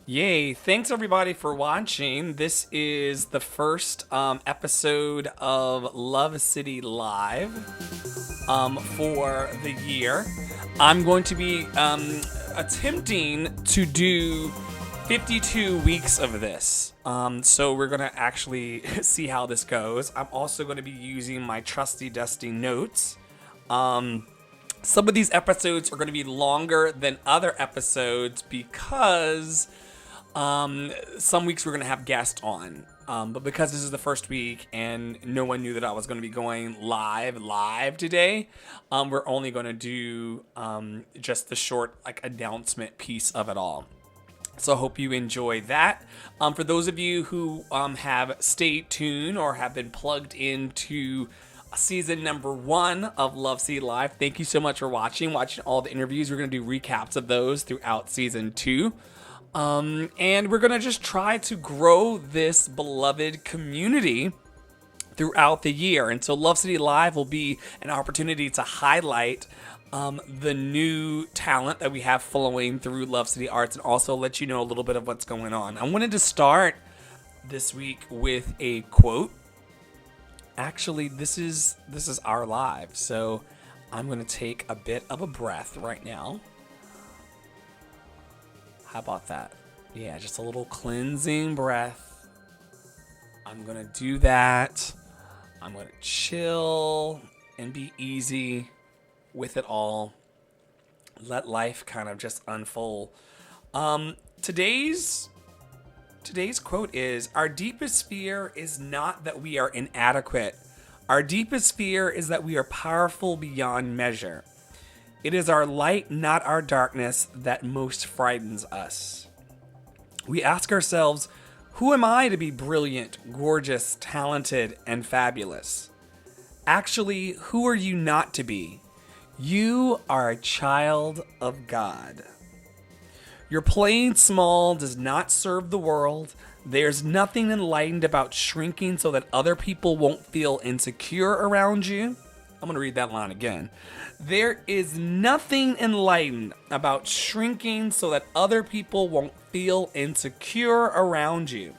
Yay. Thanks everybody for watching. This is the first episode of Love City Live for the year. I'm going to be attempting to do 52 weeks of this. So we're going to actually see how this goes. I'm also going to be using my trusty dusty notes. Some of these episodes are going to be longer than other episodes because some weeks we're going to have guests on. But because this is the first week and no one knew that I was going to be going live today, we're only going to do just the short announcement piece of it all. So I hope you enjoy that. For those of you who have stayed tuned or have been plugged into season number 1 of Love City Live, thank you so much for watching all the interviews. We're going to do recaps of those throughout season 2. And we're going to just try to grow this beloved community throughout the year. And so Love City Live will be an opportunity to highlight the new talent that we have flowing through Love City Arts and also let you know a little bit of what's going on. I wanted to start this week with a quote. Actually, this is our live, so I'm going to take a bit of a breath right now. How about that? Yeah, just a little cleansing breath. I'm going to do that. I'm going to chill and be easy with it all. Let life kind of just unfold. Today's quote is, "Our deepest fear is not that we are inadequate. Our deepest fear is that we are powerful beyond measure. It is our light, not our darkness, that most frightens us. We ask ourselves, who am I to be brilliant, gorgeous, talented, and fabulous? Actually, who are you not to be? You are a child of God. Your playing small does not serve the world. There's nothing enlightened about shrinking so that other people won't feel insecure around you." I'm going to read that line again. There is nothing enlightened about shrinking so that other people won't feel insecure around you.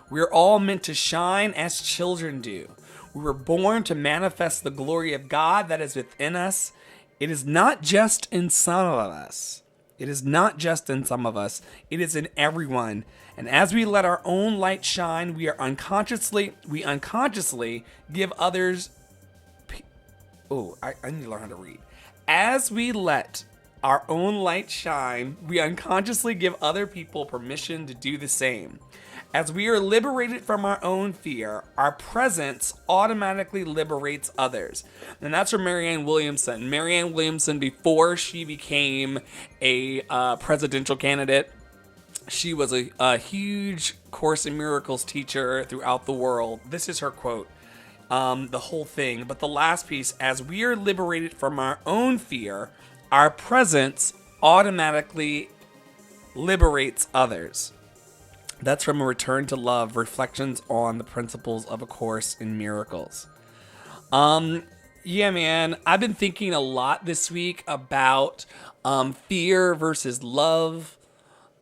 We're all meant to shine as children do. We were born to manifest the glory of God that is within us. It is not just in some of us. It is in everyone. And as we let our own light shine, we unconsciously give others. I need to learn how to read. As we let our own light shine, we unconsciously give other people permission to do the same. As we are liberated from our own fear, our presence automatically liberates others. And that's from Marianne Williamson. Marianne Williamson, before she became a presidential candidate, she was a huge Course in Miracles teacher throughout the world. This is her quote. The whole thing. But the last piece, as we are liberated from our own fear, our presence automatically liberates others. That's from A Return to Love, Reflections on the Principles of A Course in Miracles. Yeah, man, I've been thinking a lot this week about fear versus love.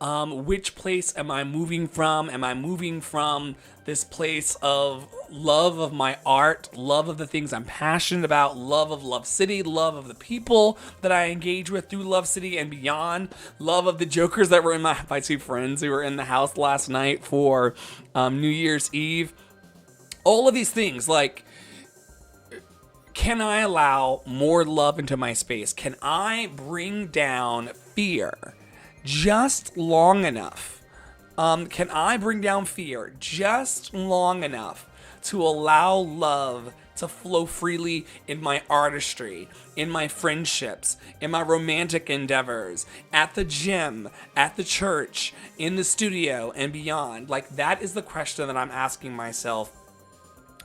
Which place am I moving from? Am I moving from this place of love of my art, love of the things I'm passionate about, love of Love City, love of the people that I engage with through Love City and beyond, love of the jokers that were in my two friends who were in the house last night for New Year's Eve? All of these things, can I allow more love into my space? Can I bring down fear just long enough? Can I bring down fear just long enough to allow love to flow freely in my artistry, in my friendships, in my romantic endeavors, at the gym, at the church, in the studio, and beyond? That is the question that I'm asking myself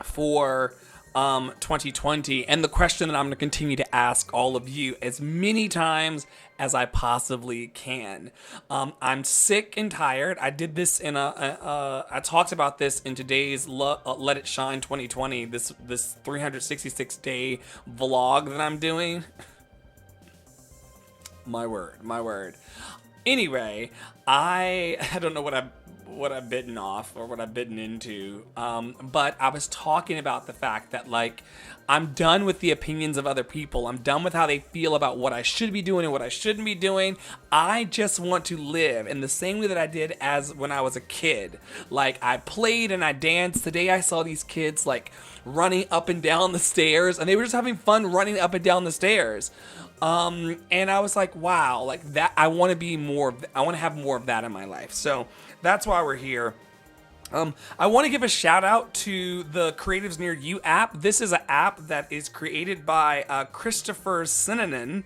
for 2020, and the question that I'm going to continue to ask all of you as many times as I possibly can. I'm sick and tired. I did this I talked about this in today's Let It Shine 2020, this 366 day vlog that I'm doing. My word. Anyway, I don't know what I've bitten off or what I've bitten into. But I was talking about the fact that, like, I'm done with the opinions of other people. I'm done with how they feel about what I should be doing and what I shouldn't be doing. I just want to live in the same way that I did as when I was a kid. Like, I played and I danced. Today I saw these kids, like, running up and down the stairs, and they were just having fun running up and down the stairs. And I was like, wow, like that, I want to have more of that in my life. So that's why we're here. I want to give a shout out to the Creatives Near You app. This is an app that is created by Christopher Sinanen.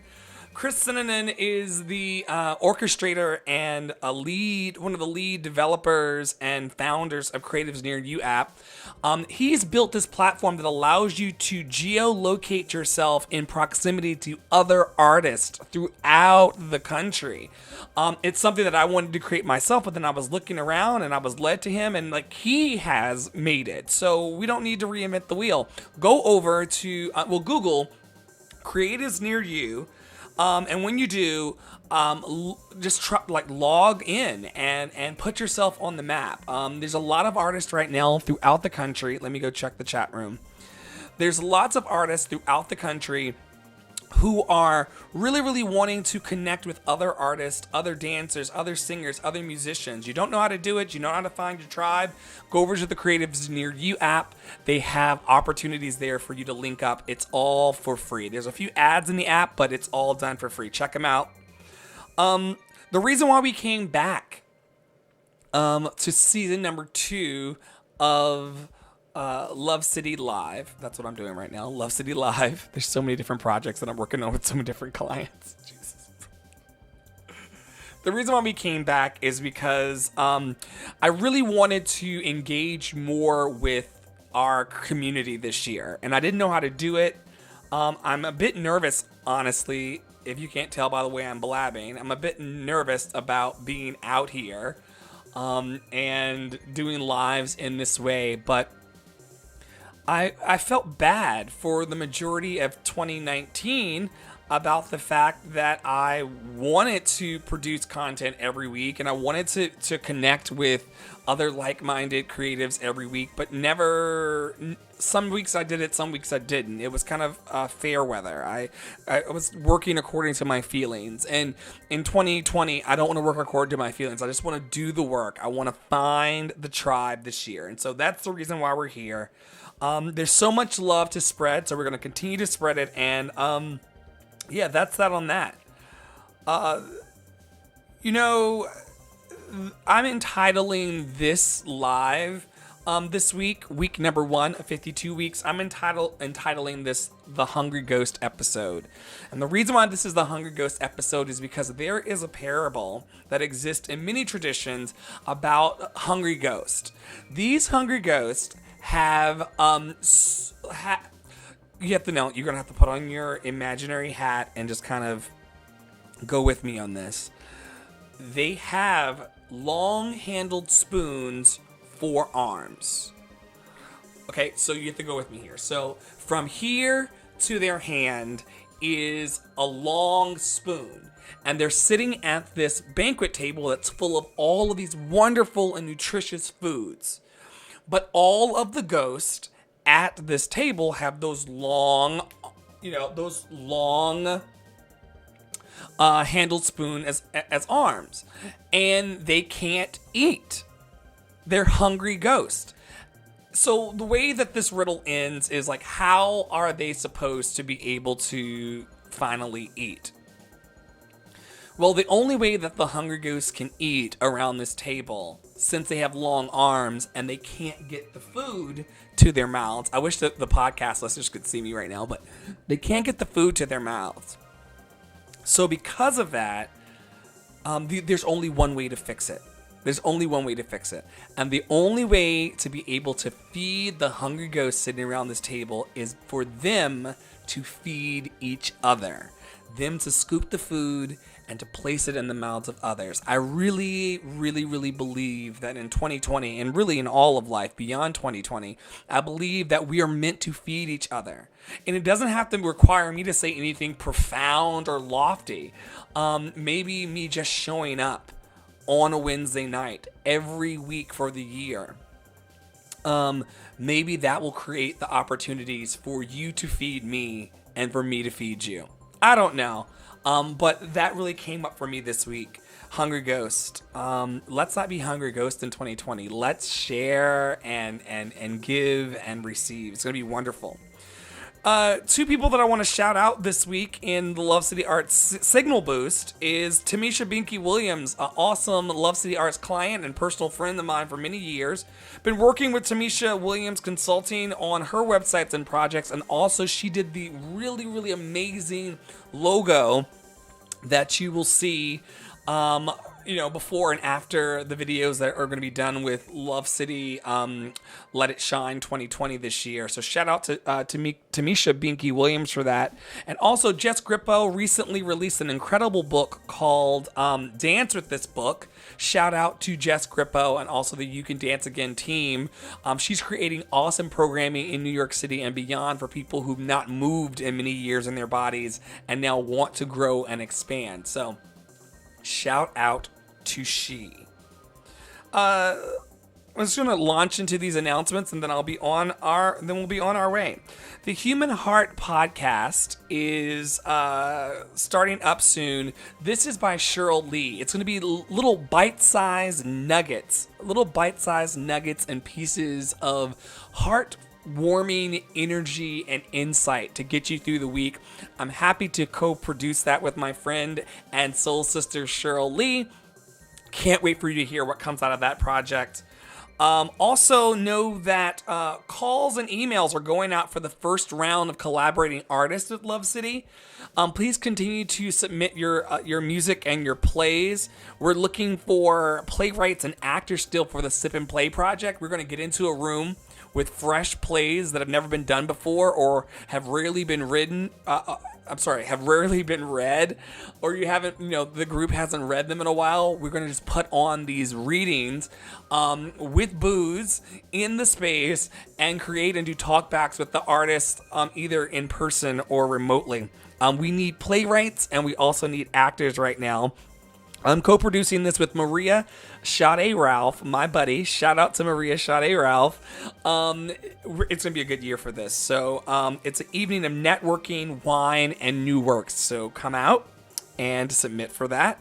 Chris Sinanen is the orchestrator and one of the lead developers and founders of Creatives Near You app. He's built this platform that allows you to geolocate yourself in proximity to other artists throughout the country. It's something that I wanted to create myself, but then I was looking around and I was led to him, and like he has made it. So we don't need to reinvent the wheel. Go over to Google Creatives Near You. And when you do, just log in and put yourself on the map. There's a lot of artists right now throughout the country. Let me go check the chat room. There's lots of artists throughout the country who are really, really wanting to connect with other artists, other dancers, other singers, other musicians. You don't know how to do it. You know how to find your tribe. Go over to the Creatives Near You app. They have opportunities there for you to link up. It's all for free. There's a few ads in the app, but it's all done for free. Check them out. The reason why we came back to season number 2 of Love City Live. That's what I'm doing right now. Love City Live. There's so many different projects that I'm working on with so many different clients. Jesus. The reason why we came back is because I really wanted to engage more with our community this year, and I didn't know how to do it. I'm a bit nervous, honestly. If you can't tell by the way I'm blabbing, I'm a bit nervous about being out here and doing lives in this way, but I felt bad for the majority of 2019 about the fact that I wanted to produce content every week and I wanted to connect with other like-minded creatives every week, but never. Some weeks I did it, some weeks I didn't. It was kind of fair weather. I was working according to my feelings. And in 2020, I don't want to work according to my feelings. I just want to do the work. I want to find the tribe this year. And so that's the reason why we're here. There's so much love to spread, so we're going to continue to spread it. And yeah, that's that on that. I'm entitling this live this week number 1 of 52 weeks. I'm entitling this the Hungry Ghost episode. And the reason why this is the Hungry Ghost episode is because there is a parable that exists in many traditions about hungry ghosts. These hungry ghosts have you have to know, you're gonna have to put on your imaginary hat and just kind of go with me on this. They have long-handled spoons for arms. Okay, so you have to go with me here. So from here to their hand is a long spoon, and they're sitting at this banquet table that's full of all of these wonderful and nutritious foods. But all of the ghosts at this table have those long handled spoon as arms, and they can't eat. They're hungry ghosts. So the way that this riddle ends is like, how are they supposed to be able to finally eat? Well, the only way that the hungry ghosts can eat around this table, since they have long arms and they can't get the food to their mouths. I wish that the podcast listeners could see me right now, but they can't get the food to their mouths. So because of that, there's only one way to fix it. There's only one way to fix it. And the only way to be able to feed the hungry ghosts sitting around this table is for them to feed each other, them to scoop the food and to place it in the mouths of others. I really, really, really believe that in 2020, and really in all of life beyond 2020, I believe that we are meant to feed each other. And it doesn't have to require me to say anything profound or lofty. Maybe me just showing up on a Wednesday night every week for the year. Maybe that will create the opportunities for you to feed me and for me to feed you. I don't know. But that really came up for me this week. Hungry Ghost. Let's not be Hungry Ghost in 2020. Let's share and give and receive. It's going to be wonderful. Two people that I want to shout out this week in the Love City Arts Signal Boost is Tamisha Binky Williams, an awesome Love City Arts client and personal friend of mine for many years. Been working with Tamisha Williams Consulting on her websites and projects, and also she did the really, really amazing logo that you will see before and after the videos that are going to be done with Love City Let It Shine 2020 this year. So shout out to Tamisha Binky Williams for that. And also Jess Grippo recently released an incredible book called Dance With This Book. Shout out to Jess Grippo and also the You Can Dance Again team. She's creating awesome programming in New York City and beyond for people who've not moved in many years in their bodies and now want to grow and expand. So shout out to she. I'm just going to launch into these announcements and then we'll be on our way. The Human Heart podcast is starting up soon. This is by Cheryl Lee. It's going to be little bite-sized nuggets and pieces of heart-warming energy and insight to get you through the week. I'm happy to co-produce that with my friend and soul sister Cheryl Lee. Can't wait for you to hear what comes out of that project. Also know that calls and emails are going out for the first round of collaborating artists with Love City. Please continue to submit your music and your plays. We're looking for playwrights and actors still for the Sip and Play project. We're going to get into a room with fresh plays that have never been done before or have rarely been read, or you haven't, the group hasn't read them in a while. We're going to just put on these readings with booze in the space and create and do talkbacks with the artists either in person or remotely. We need playwrights and we also need actors right now. I'm co-producing this with Maria Sade Ralph, my buddy. Shout out to Maria Sade Ralph. It's going to be a good year for this. So it's an evening of networking, wine, and new works. So come out and submit for that.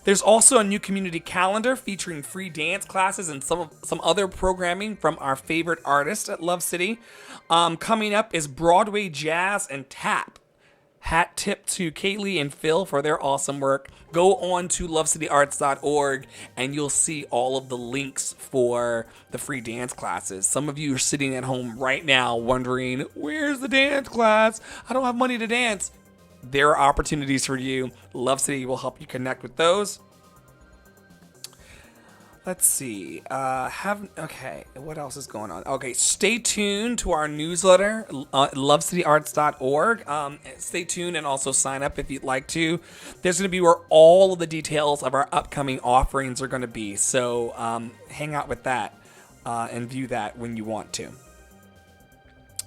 There's also a new community calendar featuring free dance classes and some other programming from our favorite artists at Love City. Coming up is Broadway Jazz and Tap. Hat tip to Kaylee and Phil for their awesome work. Go on to lovecityarts.org and you'll see all of the links for the free dance classes. Some of you are sitting at home right now wondering, where's the dance class? I don't have money to dance. There are opportunities for you. Love City will help you connect with those. Let's see. What else is going on? Okay, stay tuned to our newsletter, lovecityarts.org. Stay tuned and also sign up if you'd like to. There's going to be where all of the details of our upcoming offerings are going to be. So hang out with that and view that when you want to.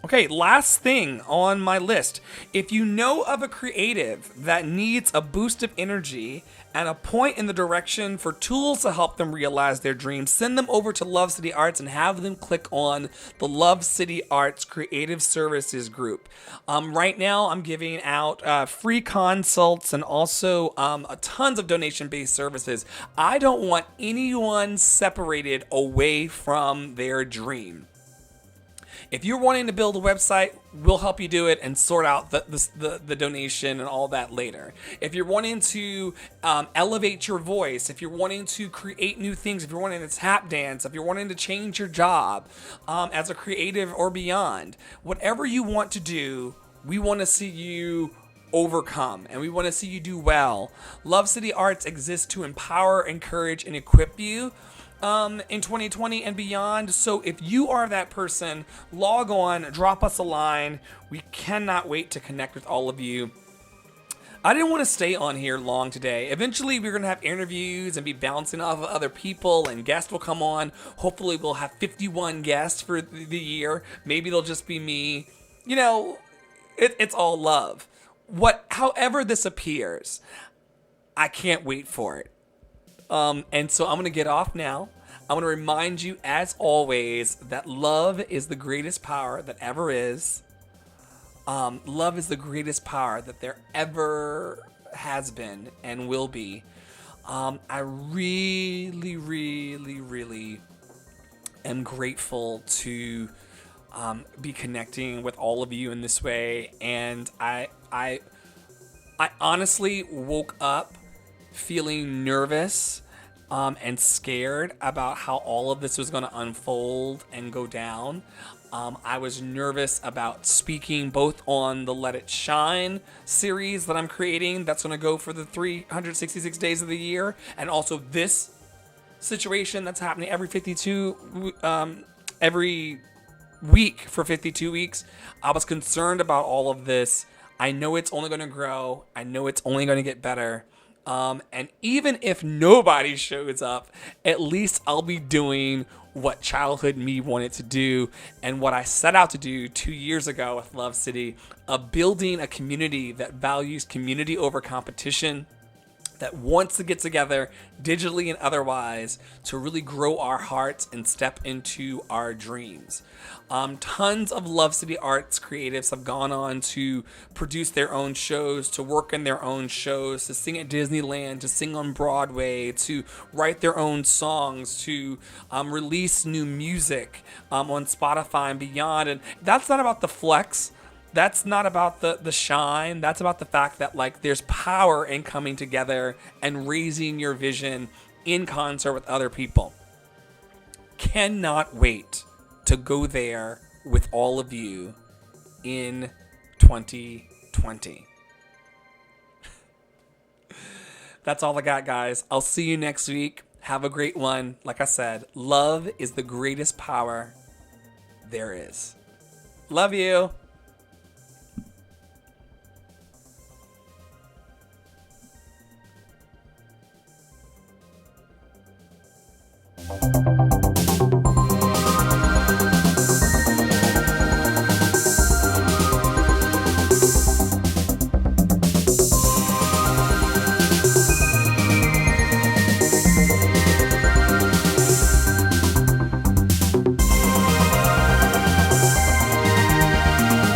Okay, last thing on my list. If you know of a creative that needs a boost of energy and a point in the direction for tools to help them realize their dreams, send them over to Love City Arts and have them click on the Love City Arts Creative Services group. Right now, I'm giving out free consults and also tons of donation-based services. I don't want anyone separated away from their dream. If you're wanting to build a website, we'll help you do it and sort out the donation and all that later. If you're wanting to elevate your voice, if you're wanting to create new things, if you're wanting to tap dance, if you're wanting to change your job as a creative or beyond, whatever you want to do, we want to see you overcome and we want to see you do well. Love City Arts exists to empower, encourage, and equip you in 2020 and beyond. So if you are that person, log on, drop us a line. We cannot wait to connect with all of you. I didn't want to stay on here long today. Eventually, we're going to have interviews and be bouncing off of other people, and guests will come on. Hopefully, we'll have 51 guests for the year. Maybe it'll just be me. You know, it's all love. However this appears, I can't wait for it. And so I'm going to get off now. I'm going to remind you, as always, that love is the greatest power that ever is. Love is the greatest power that there ever has been and will be. I really, really, really am grateful to be connecting with all of you in this way. And I honestly woke up feeling nervous and scared about how all of this was going to unfold and go down. I was nervous about speaking both on the Let It Shine series that I'm creating that's going to go for the 366 days of the year, and also this situation that's happening every week for 52 weeks. I was concerned about all of this. I know it's only going to grow. I know it's only going to get better. And even if nobody shows up, at least I'll be doing what childhood me wanted to do and what I set out to do 2 years ago with Love City, of building a community that values community over competition, that wants to get together digitally and otherwise to really grow our hearts and step into our dreams. Tons of Love City Arts creatives have gone on to produce their own shows, to work in their own shows, to sing at Disneyland, to sing on Broadway, to write their own songs, to release new music on Spotify and beyond. And that's not about the flex. That's not about the shine. That's about the fact that, like, there's power in coming together and raising your vision in concert with other people. Cannot wait to go there with all of you in 2020. That's all I got, guys. I'll see you next week. Have a great one. Like I said, love is the greatest power there is. Love you.